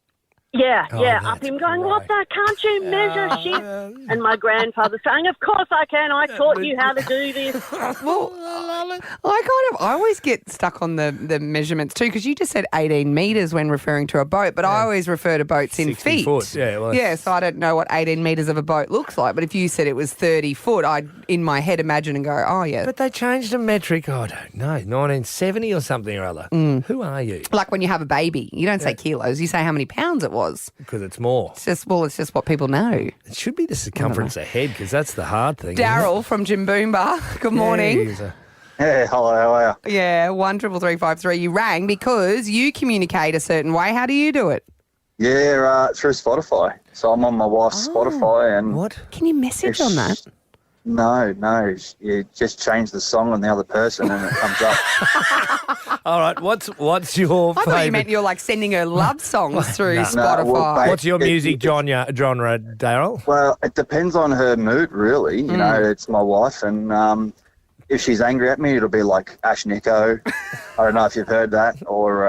Yeah, up him going, what the, can't you measure shit? And my grandfather saying, of course I can, I taught you how to do this. Well, I always get stuck on the measurements too, because you just said 18 metres when referring to a boat, but I always refer to boats in 60 feet. foot, well, yeah, so I don't know what 18 metres of a boat looks like, but if you said it was 30 foot, I'd in my head imagine and go, oh yeah. But they changed the metric, I don't know, 1970 or something or other. Who are you? Like when you have a baby, you don't say kilos, you say how many pounds it was. Because it's more. It's just what people know. It should be the circumference of head, because that's the hard thing. Daryl from Jimboomba, good morning. Hey, hello, how are you? Yeah, 133353. You rang because you communicate a certain way. How do you do it? Yeah, through Spotify. So I'm on my wife's Spotify. And what? Can you message on that? No. You just change the song on the other person and it comes up. All right, what's your favourite? I thought you meant you're like sending her love songs through Spotify. What's your music genre, Daryl? Well, it depends on her mood, really. You know, it's my wife, and if she's angry at me, it'll be like Ash Nico. I don't know if you've heard that. Or,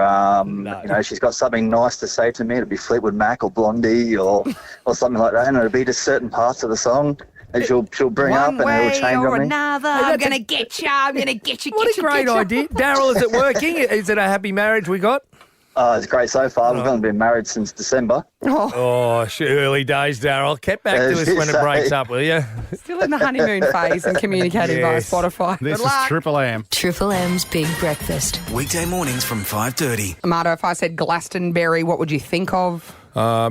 she's got something nice to say to me. It'll be Fleetwood Mac or Blondie or something like that. And it'll be just certain parts of the song. And she'll bring up and it'll change on me. One way or another, I'm going to get you, I'm going to get you, What a great idea. Daryl, is it working? Is it a happy marriage we got? It's great so far. We've only been married since December. Early days, Daryl. Get back to us when it breaks up, will you? Still in the honeymoon phase and communicating via Spotify. This is Triple M. Triple M's Big Breakfast. Weekday mornings from 5:30. Amato, if I said Glastonbury, what would you think of?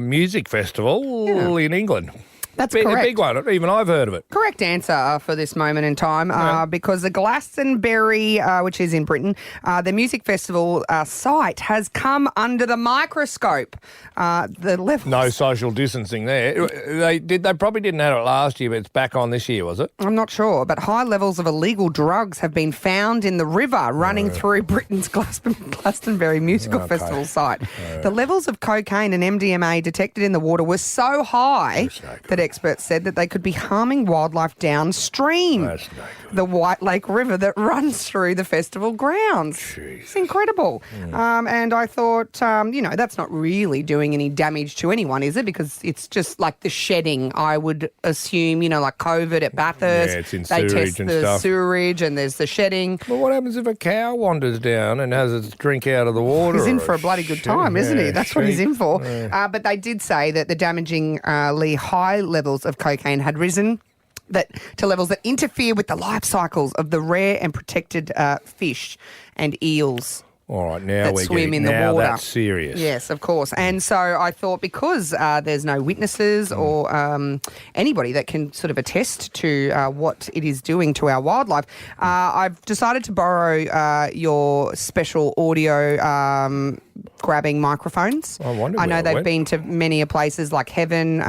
Music festival in England. That's correct. correct. A big one. Even I've heard of it. Correct answer for this moment in time, because the Glastonbury, which is in Britain, the music festival site has come under the microscope. The levels. No social distancing there. They probably didn't have it last year, but it's back on this year, was it? I'm not sure, but high levels of illegal drugs have been found in the river running through Britain's Glastonbury Musical Festival site. The levels of cocaine and MDMA detected in the water were so high that experts said that they could be harming wildlife downstream. That's no good. The White Lake River that runs through the festival grounds. Jeez. It's incredible. And I thought, that's not really doing any damage to anyone, is it? Because it's just like the shedding, I would assume, like COVID at Bathurst. Yeah, it's in they sewage test and the stuff. sewerage and there's the shedding. Well, what happens if a cow wanders down and has its drink out of the water? He's in for a bloody good time, isn't he? That's what he's in for. Yeah. But they did say that the damagingly high levels of cocaine had risen to levels that interfere with the life cycles of the rare and protected fish and eels. All right, now that we're swim getting, in the now water. That's serious. Yes, of course. And so I thought because there's no witnesses or anybody that can sort of attest to what it is doing to our wildlife, I've decided to borrow your special audio grabbing microphones. I know they've been to many places like Heaven,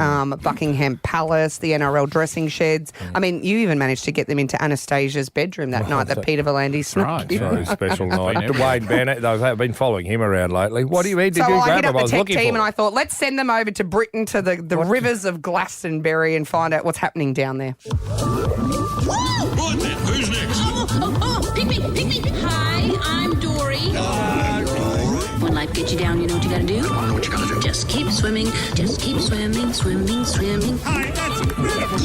Buckingham Palace, the NRL dressing sheds. I mean, you even managed to get them into Anastasia's bedroom that night that Peter V'landys snuck in. Very special night. Wayne Bennett, I've been following him around lately. What do you mean? Did you I grab hit up them? the tech team and I thought, let's send them over to Britain to the rivers of Glastonbury and find out what's happening down there. Who's next? Pick me. Hi, I'm Dory. When life gets you down, you know what you gotta do? What you gotta do? Just keep swimming. Just keep swimming. Hi, that's good on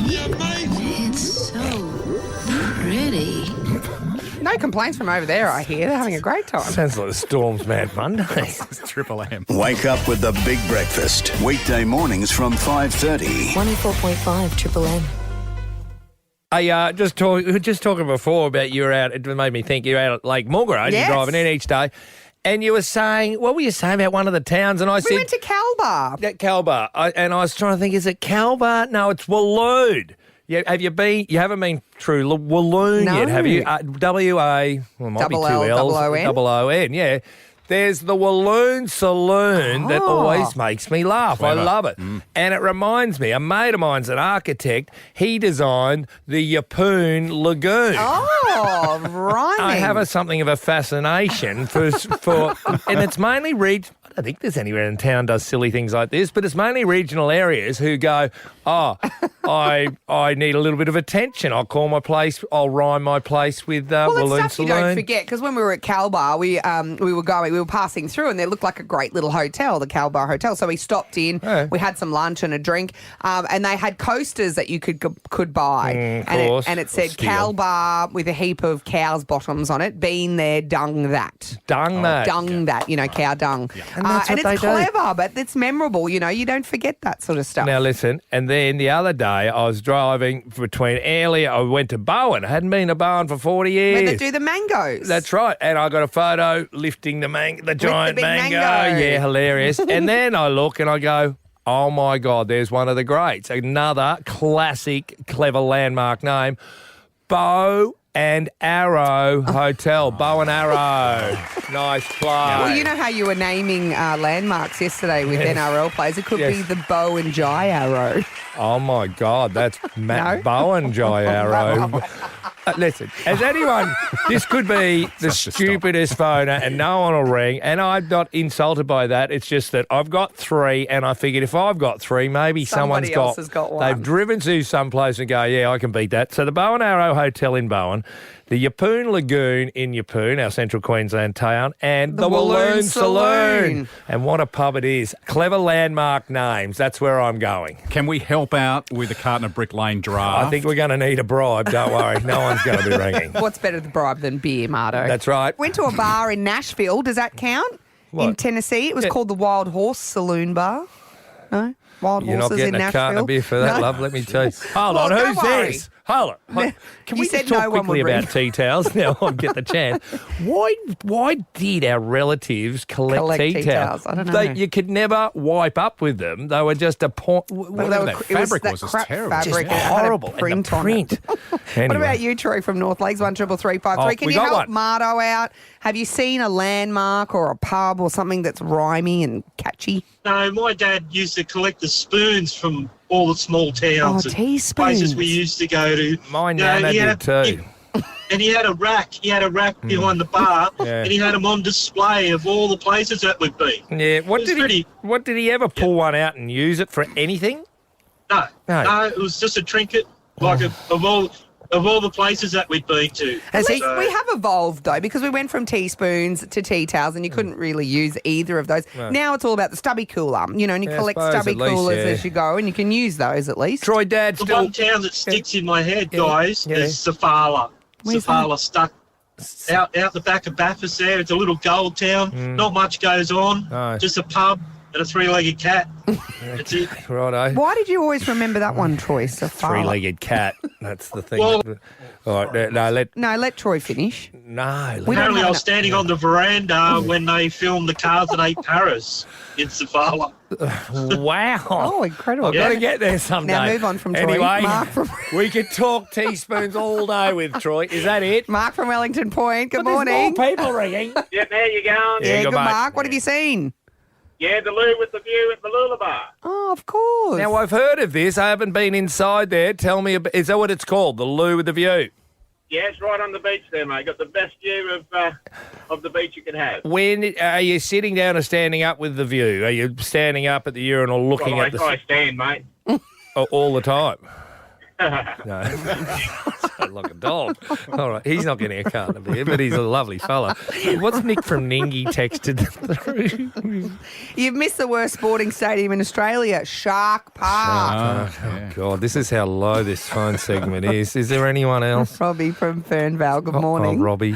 you, mate. It's so pretty. No complaints from over there, I hear. They're having a great time. Sounds like a Storm's Mad Monday. It's Triple M. Wake up with the Big Breakfast. Weekday mornings from 5:30. 104.5 Triple M. I just talking before about you were out. It made me think you're out at Lake Mulgrave. Yes. You're driving in each day, and you were saying, what were you saying about one of the towns? And I said, We went to Calbar. Calbar. And I was trying to think, is it Calbar? No, it's Walloon. Yeah, have you been? You haven't been through Walloon yet, have you? W-A, well, it might be two L's. O-O-N, yeah. There's the Walloon Saloon that always makes me laugh. Clever. I love it. And it reminds me, a mate of mine's an architect. He designed the Yeppoon Lagoon. Oh, right. I have something of a fascination for and it's mainly I don't think there's anywhere in town does silly things like this, but it's mainly regional areas who go, I need a little bit of attention. I'll rhyme my place with Walloon stuff Saloon. you don't forget, because when we were at Calbar, we were passing through, and there looked like a great little hotel, the Calbar Hotel. So we stopped in, we had some lunch and a drink, and they had coasters that you could buy, and it said Calbar with a heap of cows' bottoms on it. Been there, dung that, dung that, cow dung. Yeah. And it's clever, but it's memorable. You don't forget that sort of stuff. Now listen, and then the other day I was driving between Airlie. I went to Bowen. I hadn't been to Bowen for 40 years. Where they do the mangoes. That's right. And I got a photo lifting the giant big mango. mango. Yeah, hilarious. And then I look and I go, oh my God, there's one of the greats. Another classic, clever landmark name, Bow and Arrow Hotel. Bow and Arrow. Nice play. Well, you know how you were naming landmarks yesterday with NRL players? It could be the Bow and Jai Arrow. Oh, my God. That's Matt Bowen Jai Arrow. Listen, as anyone, this could be the stupidest phone and no one will ring, and I'm not insulted by that. It's just that I've got three, and I figured if I've got three, maybe Somebody else has got one. They've driven to someplace and go, yeah, I can beat that. So the Bow and Arrow Hotel in Bowen, the Yeppoon Lagoon in Yeppoon, our central Queensland town, and the Walloon Saloon. And what a pub it is. Clever landmark names. That's where I'm going. Can we help out with the Carton of Brick Lane draft? I think we're going to need a bribe. Don't worry. No one's going to be ringing. What's better the bribe than beer, Mardo? That's right. Went to a bar in Nashville. Does that count? What? In Tennessee. It was called the Wild Horse Saloon Bar. No? Wild You're horses not getting in a Nashville. carton of beer for that, No. love. Let me tell you. Hold on, Well, who's don't worry. this? Hold on. Can You we said just talk no one quickly would about ring. tea towels? Now I'll get the chance. Why did our relatives collect tea towels? I don't know. You could never wipe up with them. They were just a Whatever that fabric was terrible. Fabric Just that had a horrible. print and the on it. print. What Anyway. about you, Troy, from North Lakes, 13353? Oh, Can we you got help one. Mardo out? Have you seen a landmark or a pub or something that's rhymey and catchy? No, my dad used to collect the spoons from all the small towns and teaspoons. places we used to go to. My nana did too. And he had a rack. He had a rack behind the bar, Yeah. and he had them on display of all the places that we've been. Yeah. What did he ever pull one out and use it for anything? No, No. no, it was just a trinket, like of all the places that we'd been to. We have evolved, though, because we went from teaspoons to tea towels and you couldn't really use either of those. No. Now it's all about the stubby cooler, and you Yeah, I collect suppose stubby at least, coolers yeah. as you go, and you can use those at least. Troy, Dad, The one town that sticks in my head, guys, is Safala. Where's Safala stuck out the back of Bathurst there. It's a little gold town. Not much goes on. No. Just a pub and a three-legged cat. That's it. Righto. Why did you always remember that one, Troy? Safari. Three-legged cat. That's the thing. Well- All right, let Troy finish. Apparently I was standing on the veranda when they filmed the Cars that Ate Paris in Safala. Wow. Oh, incredible. I've got to get there someday. Now move on from Troy. Anyway, Mark from we could talk teaspoons all day with Troy. Is that it? Mark from Wellington Point. Good But there's morning. more people ringing. Yeah, there you go. Yeah, good mate. Mark. What have you seen? Yeah, the loo with the view at the Lula Bar. Oh, of course. Now, I've heard of this. I haven't been inside there. Tell me, is that what it's called? The loo with the view? Yeah, it's right on the beach there, mate. Got the best view of the beach you could have. When are you sitting down or standing up with the view? Are you standing up at the urinal looking Well, at the I stand, mate. all the time? No. Sounds like a dog. All right, he's not getting a carton of beer, but he's a lovely fella. What's Nick from Ningi texted through? You've missed the worst sporting stadium in Australia, Shark Park. Oh, God, this is how low this phone segment is. Is there anyone else? Robbie from Fernvale, good morning. Oh, Robbie.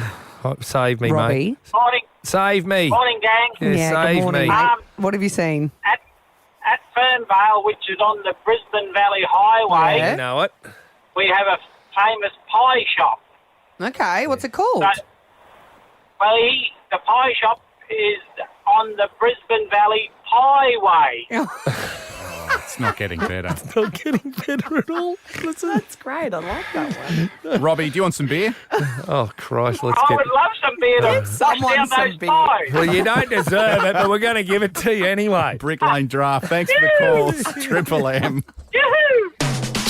Save me, Robbie. mate. Morning. Save me. Morning, gang. Yeah, good save morning, me. mate. What have you seen? At Fernvale, which is on the Brisbane Valley Highway, You know it. we have a famous pie shop. Okay, what's it called? The pie shop is on the Brisbane Valley Highway. It's not getting better. It's not getting better at all. That's great. I like that one. Robbie, do you want some beer? Oh, Christ, let's I get... would love some beer to wash someone down some those beer. pies. Well, you don't deserve it, but we're going to give it to you anyway. Brick Lane Draft. Thanks for the calls. Triple M. Yoo-hoo!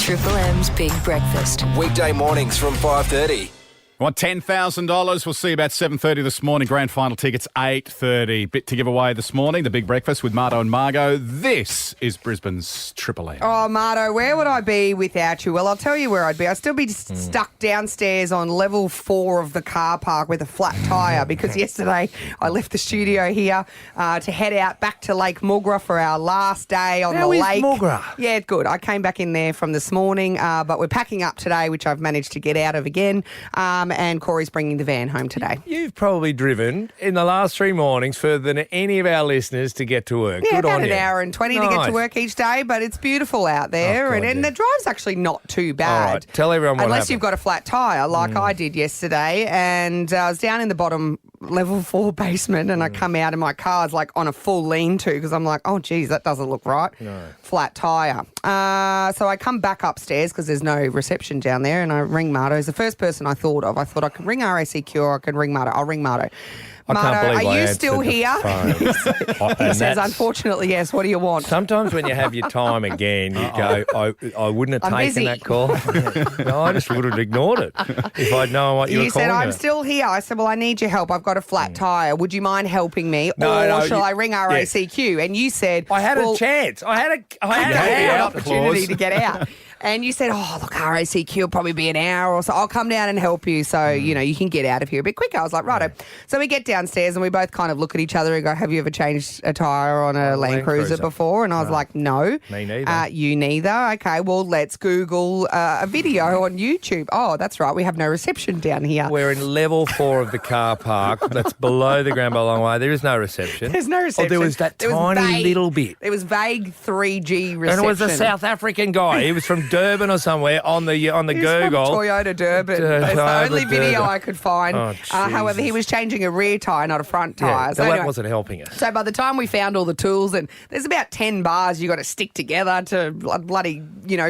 Triple M's Big Breakfast. Weekday mornings from 5:30. Want $10,000? We'll see you about 7:30 this morning. Grand final tickets 8:30. Bit to give away this morning. The Big Breakfast with Marto and Margot. This is Brisbane's Triple M. Oh, Marto, where would I be without you? Well, I'll tell you where I'd be. I'd still be stuck downstairs on level 4 of the car park with a flat tyre because yesterday I left the studio here to head out back to Lake Mugra for our last day on the lake. How is Mugra? Yeah, good. I came back in there from this morning, but we're packing up today, which I've managed to get out of again. And Corey's bringing the van home today. You've probably driven in the last 3 mornings further than any of our listeners to get to work. Yeah, Good about on an you. hour and 20 to get to work each day, but it's beautiful out there. Oh, God, and the drive's actually not too bad. All right, tell everyone what Unless happened. you've got a flat tyre like I did yesterday. And I was down in the bottom level 4 basement and I come out and my car's like on a full lean-to because I'm like, oh, geez, that doesn't look right. No. Flat tyre. So I come back upstairs because there's no reception down there and I ring Marto. He's the first person I thought of. I thought I could ring RACQ or I could ring Marto. I'll ring Marto. I can't Marto, believe are I you answered still the here? phone. He says, unfortunately, yes. What do you want? Sometimes when you have your time again, you go, I wouldn't have I'm taken busy. that call. No, I just would have ignored it if I'd known what you were You calling said, I'm it. still here. I said, well, I need your help. I've got a flat tyre. Would you mind helping me? No, or shall you- I ring RACQ? And you said, I had well, a chance. I had an an opportunity to get out. And you said, oh, look, RACQ will probably be an hour or so. I'll come down and help you so, you can get out of here a bit quicker. I was like, righto. So we get downstairs and we both kind of look at each other and go, have you ever changed a tyre on a Land Cruiser before? And I was like, no. Me neither. You neither. Okay, well, let's Google a video on YouTube. Oh, that's right. We have no reception down here. We're in level 4 of the car park. That's below the ground by a long way. There is no reception. There's no reception. Oh, there was that tiny vague- little bit. There was vague 3G reception. And it was a South African guy. He was from Durban or somewhere on the He was Google. from Toyota Durban. That's the Toyota only video Durban. I could find. Oh, However, he Jesus. was changing a rear tyre, not a front tyre. Yeah, So so that anyway, wasn't helping us. so by the time we found all the tools, and there's about 10 bars you got to stick together to bloody,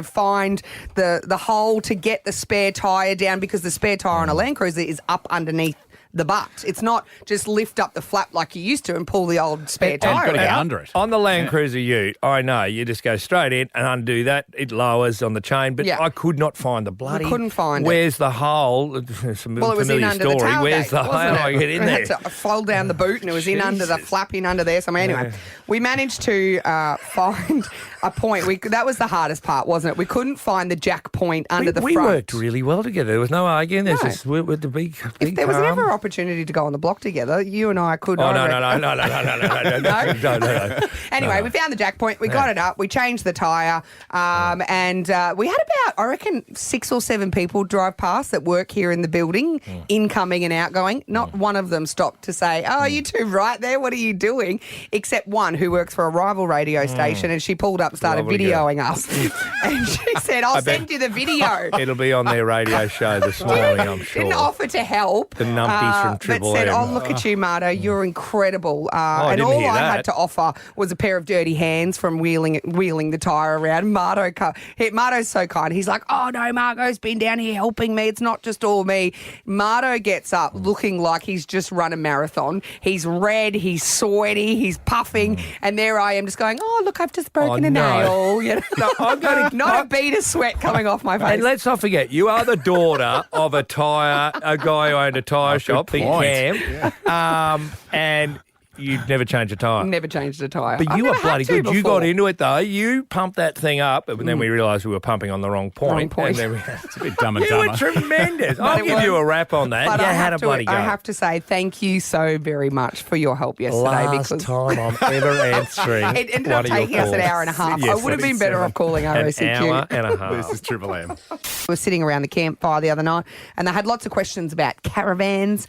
find the hole to get the spare tyre down because the spare tyre on a Land Cruiser is up underneath the butt. It's not just lift up the flap like you used to and pull the old spare tyre out. it. On the Land Cruiser Ute, I know, you just go straight in and undo that. It lowers on the chain, but Yeah. I could not find the bloody... couldn't find it. Where's the hole? Some Well, it was in familiar under story. the tailgate, Where's the hole? wasn't How do I get in We there? had to fold down the boot and it was in under the flap in under there somewhere. Anyway, Yeah. we managed to find a point. That was the hardest part, wasn't it? We couldn't find the jack point under the we front. worked really well together. There was no arguing. There's No. just with the big If there was calm. ever an opportunity to go on the block together, you and I could. Oh, I no. Anyway, we found the jack point. We got it up. We changed the tyre. And we had about, I reckon, 6 or 7 people drive past that work here in the building, incoming and outgoing. Not one of them stopped to say, oh, you two right there? What are you doing? Except one who works for a rival radio station and she pulled up and started Lovely videoing us. And she said, I'll send you the video. It'll be on their radio show this morning, I'm sure. Didn't offer to help. The numpties from Triple But said, M. oh, look at you, Marto. You're incredible. I and didn't all hear I that. had to offer was a pair of dirty hands from wheeling the tyre around. Marto's so kind. He's like, oh, no, Margot's been down here helping me. It's not just all me. Marto gets up looking like he's just run a marathon. He's red. He's sweaty. He's puffing. And there I am just going, oh, look, I've just broken a nail. You know? No, I'm going Not a bead of sweat coming off my face. And let's not forget, you are the daughter of a guy who owned a tyre shop, Big point. Cam. And you'd never change a tyre. Never changed a tyre. But I've you were never bloody had to good. You before. got into it, though. You pumped that thing up, and then we realised we were pumping on the wrong point. Wrong point. And then we, It's a bit dumb and you were dumber. tremendous. I'll give you a rap on that. But You I had a bloody go. I have to say thank you so very much for your help yesterday. Last because time I'm ever answering it ended one up of your taking us an calls. hour and a half. Yes, I would have been better off calling RACQ. An hour and a half. This is Triple M. We were sitting around the campfire the other night and they had lots of questions about caravans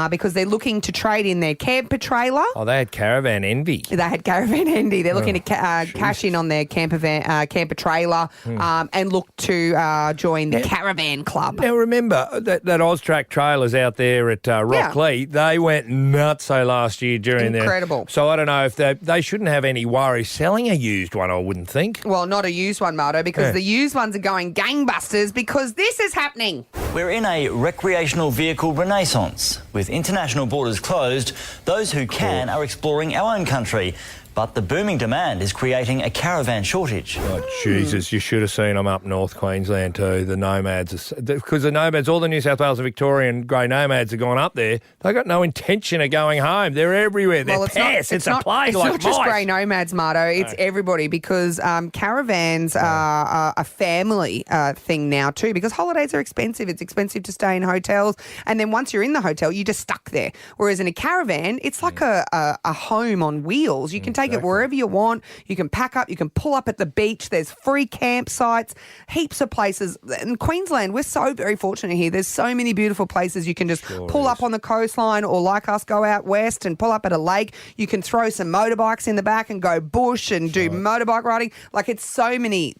because they're looking to trade in their camper trailer. Oh, they had caravan envy. They had caravan envy. They're looking to cash in on their camper trailer and look to join the caravan club. Now, remember, that Austrac trailers out there at Rocklea, they went nuts last year during Incredible. So I don't know if they shouldn't have any worry selling a used one, I wouldn't think. Well, not a used one, Marto, because the used ones are going gangbusters because this is happening. We're in a recreational vehicle renaissance. With international borders closed, those who can are exploring our own country. But the booming demand is creating a caravan shortage. Oh, Jesus, you should have seen them up North Queensland too, the nomads. Because the nomads, all the New South Wales and Victorian grey nomads have gone up there. They've got no intention of going home. They're everywhere. They're pests. It's a plague like It's not just mice. grey nomads, Marto. It's everybody because caravans are a family thing now too because holidays are expensive. It's expensive to stay in hotels. And then once you're in the hotel, you're just stuck there. Whereas in a caravan, it's like a home on wheels. You can take it wherever you want. You can pack up. You can pull up at the beach. There's free campsites, heaps of places. In Queensland, we're so very fortunate here. There's so many beautiful places. You can just pull up on the coastline or like us, go out west and pull up at a lake. You can throw some motorbikes in the back and go bush and do motorbike riding. Like there's so many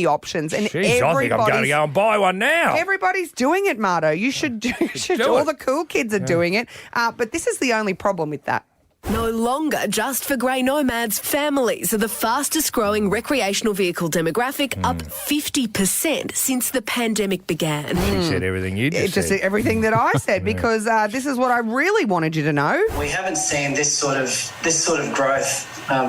options. And Jeez, I think I'm going to go and buy one now. Everybody's doing it, Marto. You should do all the cool kids are doing it. But this is the only problem with that. No longer just for grey nomads, families are the fastest growing recreational vehicle demographic, up 50% since the pandemic began. She said everything you just Just said. everything that I said because this is what I really wanted you to know. We haven't seen this sort of growth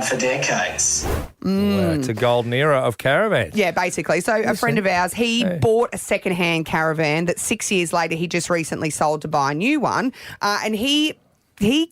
for decades. Well, it's a golden era of caravans. Yeah, basically. So a friend of ours, he bought a second-hand caravan that 6 years later he just recently sold to buy a new one, and he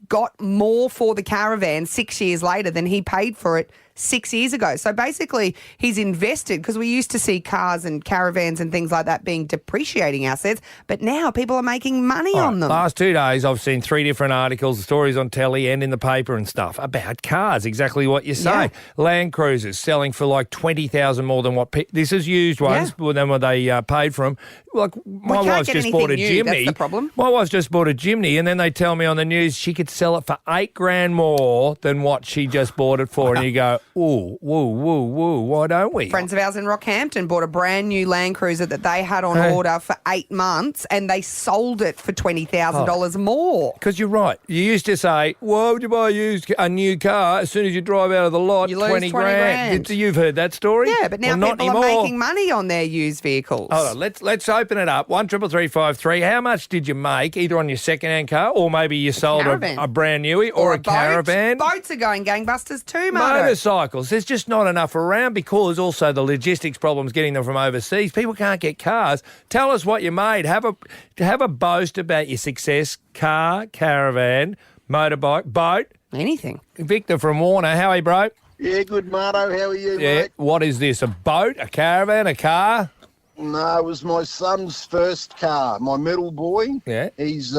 got more for the caravan 6 years later than he paid for it 6 years ago. So basically he's invested because we used to see cars and caravans and things like that being depreciating assets, but now people are making money on them. Last 2 days I've seen 3 different articles, stories on telly and in the paper and stuff about cars, exactly what you say. Yeah. Land Cruisers selling for like $20,000 more than what this is used ones, than what they paid for them. Like my can't wife's get just bought a anything new, Jimny. that's the problem. My wife's just bought a Jimny and then they tell me on the news she could sell it for $8,000 more than what she just bought it for. And you go, ooh, woo, why don't we? Friends of ours in Rockhampton bought a brand new Land Cruiser that they had on order for 8 months and they sold it for $20,000 more. Because you're right. You used to say, why would you buy a new car as soon as you drive out of the lot, You lose 20 20 grand. You've heard that story? Yeah, but now Well, not people are anymore. making money on their used vehicles. Hold on, let's open it up. 133353. How much did you make either on your second-hand car or maybe you sold caravan. a brand newie or a boat. caravan? Boats are going gangbusters too, Marto. Motorcycles. There's just not enough around because also the logistics problems getting them from overseas. People can't get cars. Tell us what you made. Have a boast about your success. Car, caravan, motorbike, boat. Anything. Victor from Warner. How are you, bro? Yeah, good, Marto. How are you, mate? What is this? A boat, a caravan, a car? No, it was my son's first car, my middle boy. Yeah. He's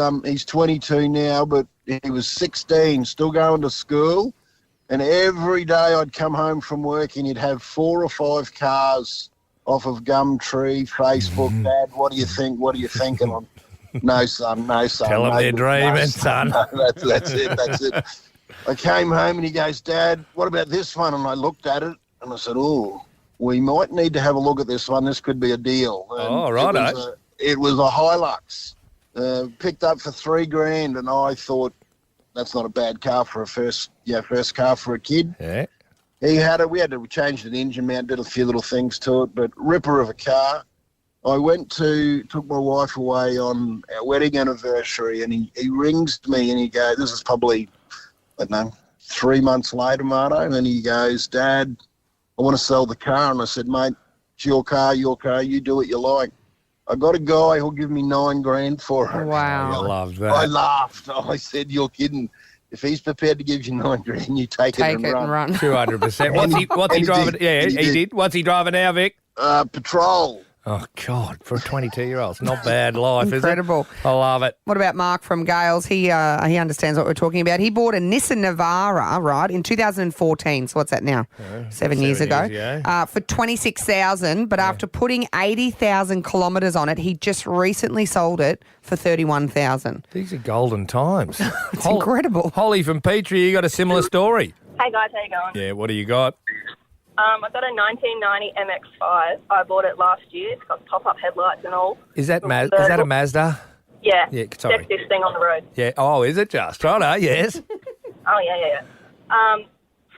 22 now, but he was 16, still going to school. And every day I'd come home from work and he'd have 4 or 5 cars off of Gumtree, Facebook. Dad, what do you think? What are you thinking? No, son, no, son. Tell them no, they're dreaming, no, son. No, that's it. I came home and he goes, Dad, what about this one? And I looked at it and I said, oh, we might need to have a look at this one. This could be a deal. And righto. It was a Hilux, picked up for $3,000, and I thought that's not a bad car for first car for a kid. Yeah. He had it. We had to change the engine mount, did a few little things to it, but ripper of a car. I took my wife away on our wedding anniversary, and he rings me and he goes, this is probably, I don't know, 3 months later, Marto, and he goes, Dad, I want to sell the car. And I said, mate, it's your car, you do what you like. I got a guy who'll give me $9,000 for it. Wow. I love that. I laughed. I said, you're kidding. if he's prepared to give you $9,000, you take it and run. 200%. What's he driving? Yeah, he did. What's he driving now, Vic? Patrol. Oh, God, for a 22-year-old. It's not bad life, Incredible. Is it? I love it. What about Mark from Gales? He understands what we're talking about. He bought a Nissan Navara, right, in 2014. So what's that now? 7 years ago. For $26,000, but after putting 80,000 kilometres on it, he just recently sold it for $31,000. These are golden times. It's incredible. Holly from Petrie, you got a similar story. Hey guys, how you going? Yeah, what do you got? I've got a 1990 MX-5. I bought it last year. It's got pop-up headlights and all. Is that a Mazda? Yeah. Yeah, sorry. Sexiest thing on the road. Yeah. Oh, is it just? Righto, yes. Oh, yeah.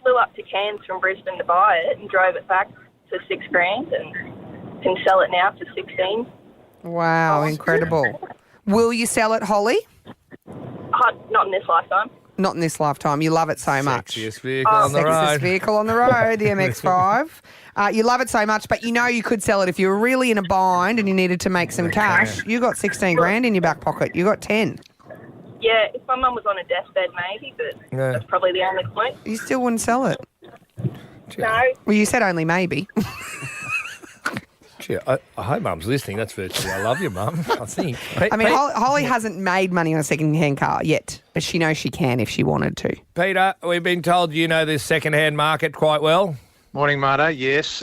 Flew up to Cairns from Brisbane to buy it and drove it back for $6,000 and can sell it now for 16. Wow, incredible. Will you sell it, Holly? Not in this lifetime. Not in this lifetime. You love it so much. Sexiest vehicle on the road. Sexiest vehicle on the road, the MX-5. You love it so much, but you know you could sell it if you were really in a bind and you needed to make some cash. You got $16,000 in your back pocket. You got 10. Yeah, if my mum was on a deathbed, maybe, but that's probably the only point. You still wouldn't sell it. No. Well, you said only maybe. Gee, I hope Mum's listening. That's virtually I love you, Mum, I think. I mean, Holly hasn't made money on a second-hand car yet, but she knows she can if she wanted to. Peter, we've been told you know this second-hand market quite well. Morning, Marta. Yes.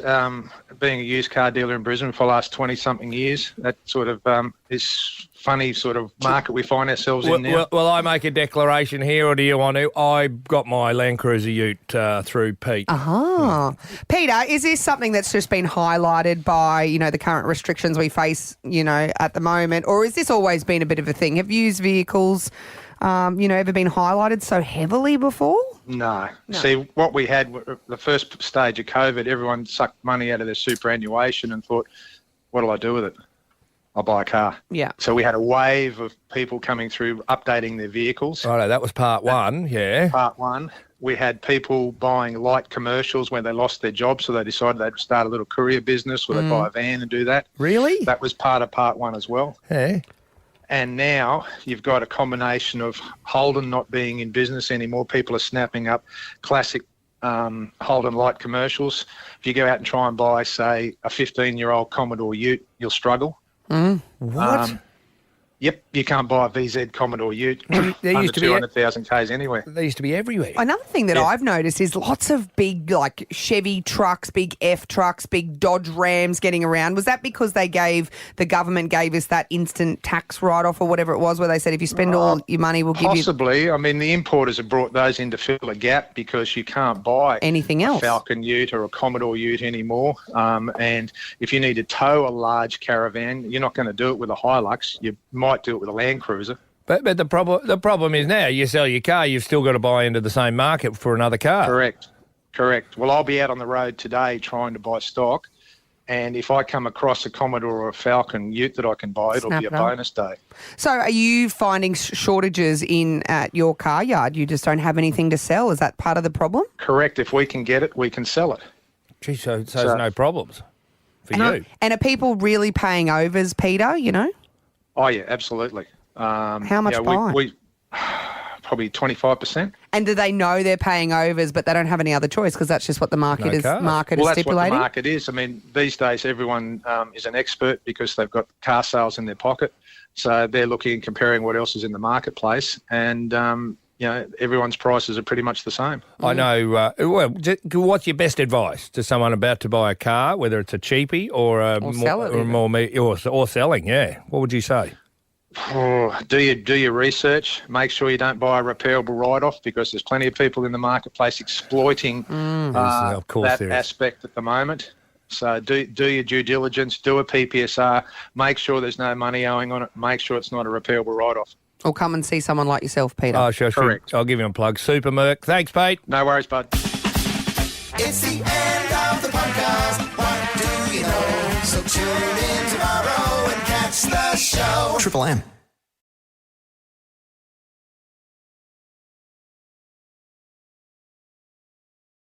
Being a used car dealer in Brisbane for the last 20-something years, that sort of is funny sort of market we find ourselves in now. Will I make a declaration here, or do you want to? I got my Land Cruiser ute through Pete. Peter, is this something that's just been highlighted by, the current restrictions we face, at the moment, or has this always been a bit of a thing? Have used vehicles, ever been highlighted so heavily before? No. See, what we had, the first stage of COVID, everyone sucked money out of their superannuation and thought, what do I do with it? I'll buy a car. Yeah. So we had a wave of people coming through updating their vehicles. Righto, that was part one, yeah. Part one. We had people buying light commercials when they lost their job, so they decided they'd start a little courier business or they'd buy a van and do that. Really? That was part of part one as well. Yeah. And now you've got a combination of Holden not being in business anymore. People are snapping up classic Holden light commercials. If you go out and try and buy, say, a 15-year-old Commodore Ute, you'll struggle. What? Yep, you can't buy a VZ Commodore Ute there under used to be 200,000 Ks anywhere. They used to be everywhere. Another thing that I've noticed is lots of big, like Chevy trucks, big F trucks, big Dodge Rams getting around. Was that because the government gave us that instant tax write-off or whatever it was, where they said if you spend all your money, we'll give you... Possibly. I mean, the importers have brought those in to fill a gap because you can't buy anything else, a Falcon Ute or a Commodore Ute anymore. And if you need to tow a large caravan, you're not going to do it with a Hilux. You might do it with a Land Cruiser. But the problem is now you sell your car, you've still got to buy into the same market for another car. Correct. Well, I'll be out on the road today trying to buy stock, and if I come across a Commodore or a Falcon Ute that I can buy, it'll be a bonus day. So are you finding shortages at your car yard? You just don't have anything to sell? Is that part of the problem? Correct. If we can get it, we can sell it. Gee, so there's no problems for you. And are people really paying overs, Peter, Oh, yeah, absolutely. How much buying? We probably 25%. And do they know they're paying overs, but they don't have any other choice because that's just what the market is Well, that's stipulating? what the market is. I mean, these days everyone is an expert because they've got car sales in their pocket. So they're looking and comparing what else is in the marketplace. And, everyone's prices are pretty much the same. I know. What's your best advice to someone about to buy a car, whether it's a cheapie or or selling? Yeah, what would you say? Do your research. Make sure you don't buy a repairable write-off because there's plenty of people in the marketplace exploiting that aspect at the moment. So do your due diligence. Do a PPSR. Make sure there's no money owing on it. Make sure it's not a repairable write-off. Or come and see someone like yourself, Peter. Oh, sure. Correct. I'll give him a plug. Super Merc. Thanks, Pete. No worries, bud. It's the end of the podcast. What do you know? So tune in tomorrow and catch the show. Triple M.